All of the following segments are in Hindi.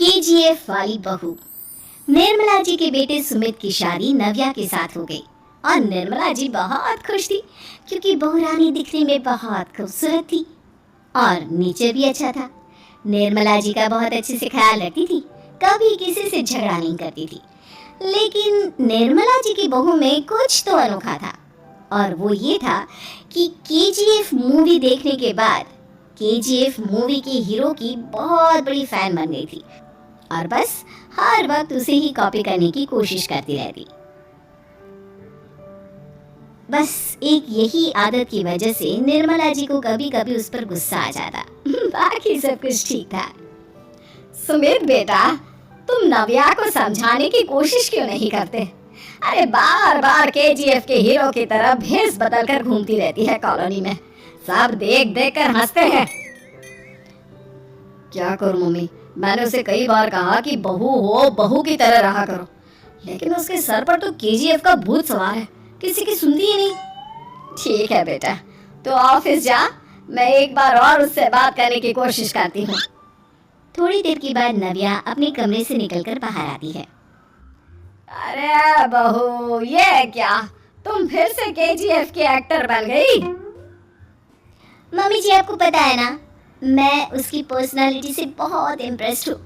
केजीएफ वाली बहू। निर्मला जी के बेटे सुमित की शादी नव्या के साथ हो गई और निर्मला जी बहुत खुश थी क्योंकि बहू रानी दिखने में बहुत खूबसूरत थी और नेचर भी अच्छा था। निर्मला जी का बहुत अच्छे से ख्याल रखती थी, कभी किसी से झगड़ा नहीं करती थी। लेकिन निर्मला जी की बहू में कुछ तो अनोखा था और वो ये था कि केजीएफ मूवी देखने के बाद केजीएफ मूवी के हीरो की बहुत बड़ी फैन बन गई थी और बस हर वक्त उसे ही कॉपी करने की कोशिश करती रहती। बस एक यही आदत की वजह से निर्मला जी को कभी कभी उस पर गुस्सा आ जाता। बाकी सब कुछ ठीक था। सुमित बेटा, तुम नव्या को समझाने की कोशिश क्यों नहीं करते? अरे बार बार केजीएफ के हीरो की तरह भेस बदल कर घूमती रहती है कॉलोनी में, सब देख देख कर हंसते हैं। क्या करूं मम्मी, मैंने उसे कई बार कहा कि बहू हो, बहू की तरह रहा करो, लेकिन उसके सर पर तो केजीएफ का भूत सवार है, किसी की सुनती ही नहीं। ठीक है बेटा, तो ऑफिस जा, मैं एक बार और उससे बात करने की कोशिश करती हूँ। थोड़ी देर के बाद नव्या अपने कमरे से निकलकर बाहर आती है। अरे बहू, ये क्या, तुम फिर से केजीएफ की एक्टर बन गई? मम्मी जी, आपको पता है ना, मैं उसकी पर्सनालिटी से बहुत इम्प्रेस्ड हूँ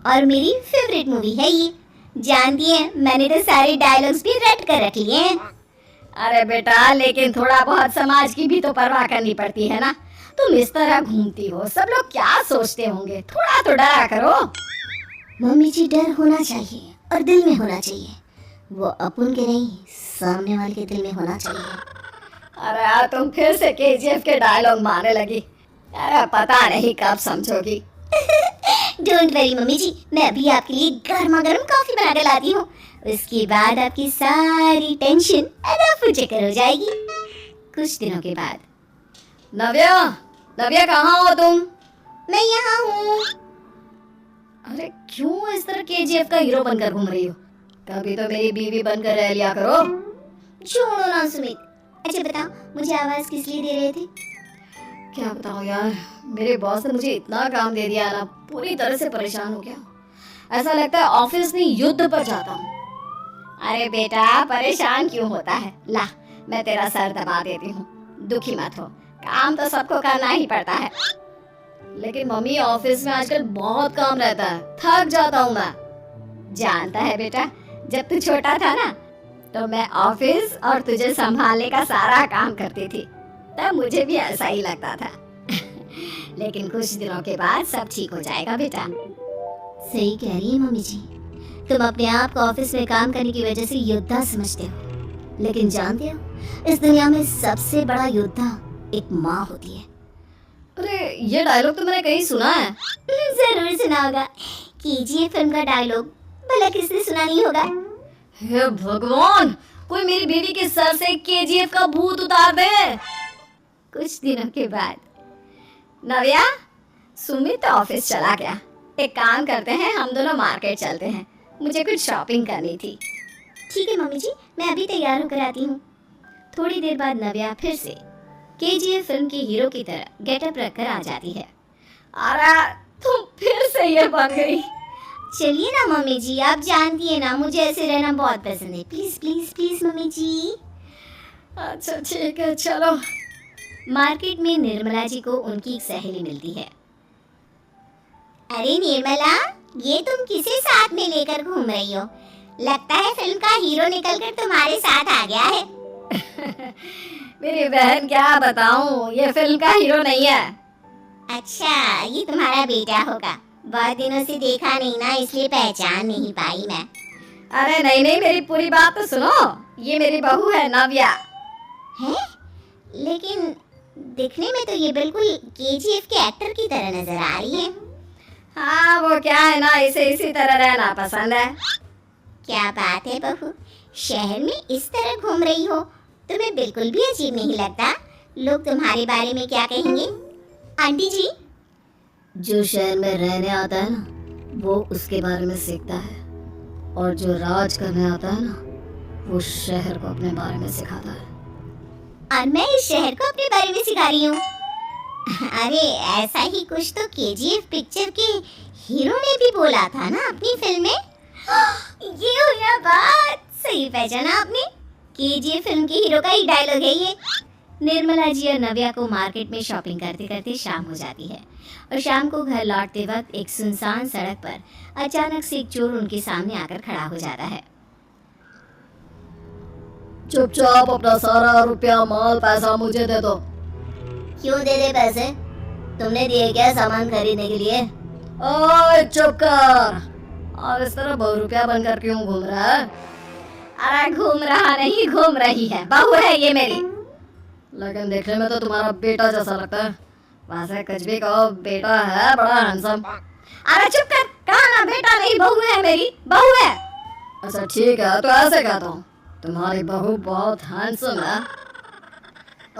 और मेरी फेवरेट मूवी है ये। जानती हैं, मैंने तो सारे डायलॉग्स भी रट कर रख लिए हैं। अरे बेटा, लेकिन थोड़ा बहुत समाज की भी तो परवाह करनी पड़ती है ना। तुम इस तरह घूमती हो, सब लोग क्या सोचते होंगे, थोड़ा तो डरा करो। मम्मी जी, डर होना चाहिए और दिल में होना चाहिए, वो अपन के नहीं, सामने वाले के दिल में होना चाहिए। अरे यार, तुम फिर से केजीएफ के डायलॉग मारने लगी। अरे पता नहीं कब समझोगी। डोंट वरी मम्मी जी, मैं अभी आपके लिए गर्मा गर्म कॉफी बना कर लाती हूँ, उसके बाद आपकी सारी टेंशन रफू चक्कर हो जाएगी। कुछ दिनों के बाद। नव्या, नव्या कहाँ हो तुम? मैं यहाँ हूँ। अरे क्यों इस तरह केजीएफ का हीरो बनकर घूम रही हो? कभी तो मेरी बीवी बनकर रह लिया करो। छोड़ो ना सुमित। अच्छा बताओ, मुझे आवाज किस लिए दे रहे थे? क्या बताऊं यार, मेरे बॉस ने मुझे इतना काम दे दिया ना, पूरी तरह से परेशान हो गया। ऐसा लगता है ऑफिस में युद्ध पर जाता हूँ। अरे बेटा, परेशान क्यों होता है? ला, मैं तेरा सर दबा देती हूँ, दुखी मत हो, काम तो सबको करना ही पड़ता है। लेकिन मम्मी, ऑफिस में आजकल बहुत काम रहता है, थक जाता हूँ मैं। जानता है बेटा, जब तू छोटा था ना, तो मैं ऑफिस और तुझे संभालने का सारा काम करती थी, तब मुझे भी ऐसा ही लगता था। लेकिन कुछ दिनों के बाद सब ठीक हो जाएगा बेटा। सही कह रही है मम्मी जी, तुम अपने आप को ऑफिस में काम करने की वजह से योद्धा समझते हो, लेकिन जानते हो, इस दुनिया में सबसे बड़ा योद्धा एक माँ होती है। अरे ये डायलॉग तो मैंने कहीं सुना है। जरूर सुना होगा, केजीएफ फिल्म का डायलॉग, भला किसने सुना नहीं होगा? हे भगवान, कोई मेरी बीवी के सर से केजीएफ का भूत उतार दे। कुछ दिनों के बाद। नव्या, सुमित ऑफिस चला गया, एक काम करते हैं, हम दोनों मार्केट चलते हैं, मुझे कुछ शॉपिंग करनी थी। ठीक है मम्मी जी, मैं अभी तैयार होकर आती हूँ। थोड़ी देर बाद नव्या फिर से केजीएफ फिल्म के हीरो की तरह गेटअप रखकर आ जाती है। अरे तुम फिर से ये बन गई। चलिए ना मम्मी जी, आप जानती है ना, मुझे ऐसे रहना बहुत पसंद है, प्लीज प्लीज प्लीज मम्मी जी। अच्छा ठीक है, चलो। मार्केट में निर्मला जी को उनकी एक सहेली मिलती है। अरे निर्मला, ये तुम किसे साथ में लेकर घूम रही हो? लगता है फिल्म का हीरो निकलकर तुम्हारे साथ आ गया है। मेरी बहन, क्या बताऊं, ये फिल्म का हीरो नहीं है। अच्छा, ये तुम्हारा बेटा होगा, बहुत दिनों से देखा नहीं ना, इसलिए पहचान नहीं पाई मैं। अरे नहीं नहीं, मेरी पूरी बात तो सुनो, ये मेरी बहू है नव्या। है? लेकिन दिखने में तो ये बिल्कुल केजीएफ के एक्टर की तरह नजर आ रही है। हाँ, वो क्या है ना, इसे इसी तरह रहना पसंद है। क्या बात है बहू, शहर में इस तरह घूम रही हो, तुम्हें बिल्कुल भी अजीब नहीं लगता? लोग तुम्हारे बारे में क्या कहेंगे? आंटी जी, जो शहर में रहने आता है ना, वो उसके बारे में सीखता है, और जो राज करने आता है ना, वो शहर को अपने बारे में सिखाता है। और मैं इस शहर को अपने बारे में सिखा रही हूँ। अरे ऐसा ही कुछ तो केजीएफ पिक्चर के हीरो ने भी बोला था ना अपनी फिल्म में। ये हुई ना बात, सही पहचाना आपने। केजीएफ फिल्म के हीरो का ही डायलॉग है ये। निर्मला जी और नव्या को मार्केट में शॉपिंग करते करते शाम हो जाती है और शाम को घर लौटते वक्त एक सुनसान सड़क पर अचानक से एक चोर उनके सामने आकर खड़ा हो जाता है। चुपचाप अपना सारा रुपया माल पैसा मुझे दे दो। क्यों दे दे पैसे? तुमने दिए क्या सामान खरीदने के लिए? ओए चुप कर। और इस तरह बहुरुपया बनकर क्यों घूम रहा है? अरे घूम रहा नहीं, घूम रही है, बहू है ये मेरी। लेकिन देखने में तो तुम्हारा बेटा जैसा लगता है। वैसे कुछ भी कहो, बेटा है बड़ा हैंडसम। अरे चुप कर, कहा ना बेटा नहीं, बहू है मेरी, बहू है। अच्छा ठीक है, तो ऐसे कहता हूँ, तुम्हारी बहू बहुत हैंडसम है।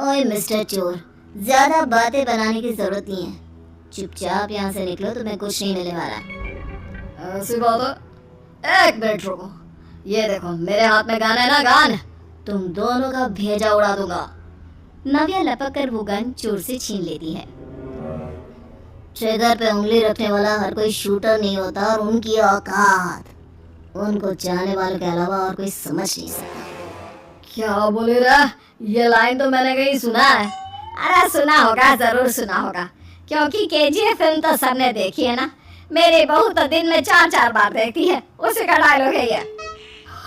ओए मिस्टर चोर, ज्यादा बातें बनाने की जरूरत नहीं है। चुपचाप यहाँ से निकलो, तुम्हें कुछ नहीं मिलने वाला। ऐसी बात है? एक मिनट रुको, ये देखो मेरे हाथ में गन है ना, गन। तुम दोनों का भेजा उड़ा दूंगा। नव्या लपक कर वो गन चोर से छीन लेती है। ट्रिगर पे उंगली रखने वाला हर कोई शूटर नहीं होता और उनकी औकात उनको चाहने वालों के अलावा और कोई समझ नहीं सकता। क्या बोले रहा? ये लाइन तो मैंने कहीं सुना है। अरे सुना होगा, जरूर सुना होगा, क्योंकि केजीएफ फिल्म तो सबने देखी है ना। मेरी बहू तो दिन में 4-4 बार देखती है, उसी का डायलॉग है ये।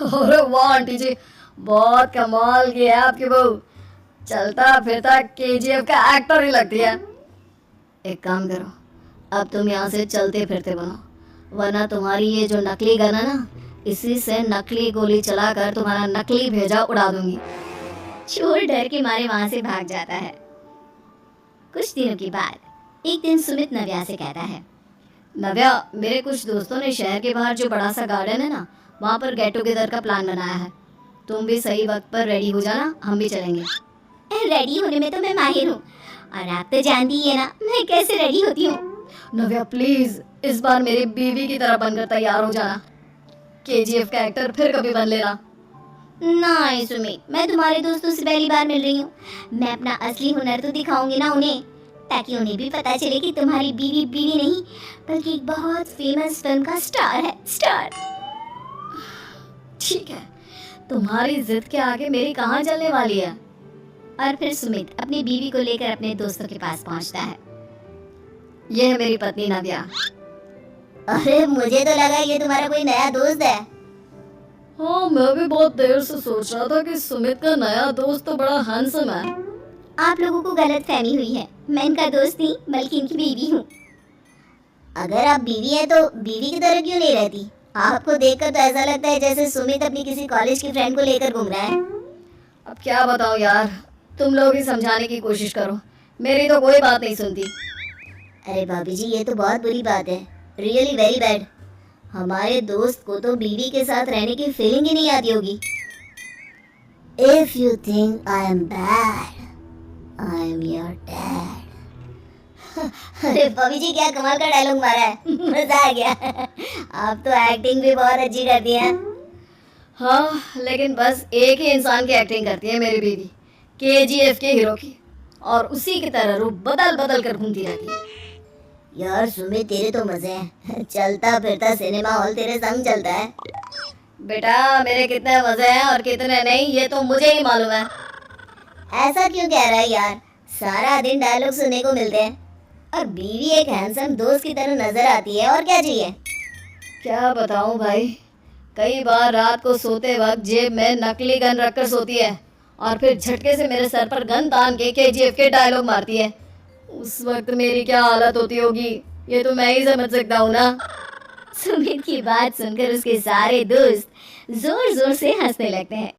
अरे वाह आंटी जी, बहुत कमाल की है आपकी बहू। चलता फिरता केजीएफ का एक्टर ही लगती है। एक काम करो, अब तुम यहाँ से चलते फिरते बनो, वरना तुम्हारी ये जो नकली गन है ना, इसी से नकली गोली चलाकर तुम्हारा नकली भेजा उड़ा दूंगी। चोर डर के मारे वहां से भाग जाता है। कुछ दिनों के बाद एक दिन सुमित नव्या से कहता है, नव्या, मेरे कुछ दोस्तों ने शहर के बाहर जो बड़ा सा गार्डन है ना, वहाँ पर गेट टुगेदर का प्लान बनाया है। तुम भी सही वक्त पर रेडी हो जाना, हम भी चलेंगे। रेडी होने में तो मैं माहिर हूँ, और आप तो जानती है ना मैं कैसे रेडी होती हूँ। नव्या प्लीज, इस बार मेरी बीवी की तरह बनकर तैयार हो जाना। केजीएफ का एक्टर फिर कभी बन लेना। नहीं सुमित, मैं तुम्हारे दोस्तों से पहली बार मिल रही हूँ। मैं अपना असली हुनर तो दिखाऊंगी ना उन्हें, ताकि उन्हें भी पता चले कि तुम्हारी बीवी बीवी नहीं बल्कि एक बहुत फेमस फिल्म का स्टार है, स्टार। ठीक है, तुम्हारी जिद के आगे मेरी कहाँ चलने वाली है। और फिर सुमित अपनी बीवी को लेकर अपने दोस्तों के पास पहुंचता है। ये है मेरी पत्नी नव्या। अरे मुझे तो लगा ये तुम्हारा कोई नया दोस्त है। हाँ, मैं भी बहुत देर से सोच रहा था कि सुमित का नया दोस्त तो बड़ा हैंडसम है। आप लोगों को गलत फहमी हुई है, मैं इनका दोस्त नहीं बल्कि इनकी बीवी हूँ। अगर आप बीवी है तो बीवी की तरह क्यों नहीं रहती? आपको देखकर तो ऐसा लगता है जैसे सुमित अपनी किसी कॉलेज की फ्रेंड को लेकर घूम रहा है। अब क्या बताऊँ यार, तुम लोग ही समझाने की कोशिश करो, मेरी तो कोई बात नहीं सुनती। अरे भाभी जी, ये तो बहुत बुरी बात है, रियली वेरी बैड। हमारे दोस्त को तो बीवी के साथ रहने की फीलिंग ही नहीं आती होगी। If you think I am bad, I am your dad. अरे भाभी जी, क्या कमाल का डायलॉग मारा है, मजा आ गया। आप तो एक्टिंग भी बहुत अच्छी करती हैं। हाँ, लेकिन बस एक ही इंसान की एक्टिंग करती है मेरी बीवी, केजीएफ के हीरो की, और उसी की तरह रूप बदल बदल कर घूमती रहती है। यार सुमित, तेरे तो मजे हैं, चलता फिरता सिनेमा हॉल तेरे संग चलता है। बेटा, मेरे कितने मजे हैं और कितने नहीं ये तो मुझे ही मालूम है। ऐसा क्यों कह रहा है यार, सारा दिन डायलॉग सुनने को मिलते हैं और बीवी एक हैंडसम दोस्त की तरह नजर आती है, और क्या चाहिए। क्या बताऊं भाई, कई बार रात को सोते वक्त जेब में नकली गन रखकर सोती है और फिर झटके से मेरे सर पर गन तान के केजीएफ के डायलॉग मारती है। उस वक्त मेरी क्या हालत होती होगी ये तो मैं ही समझ सकता हूँ ना। सुमित की बात सुनकर उसके सारे दोस्त जोर जोर से हंसने लगते हैं।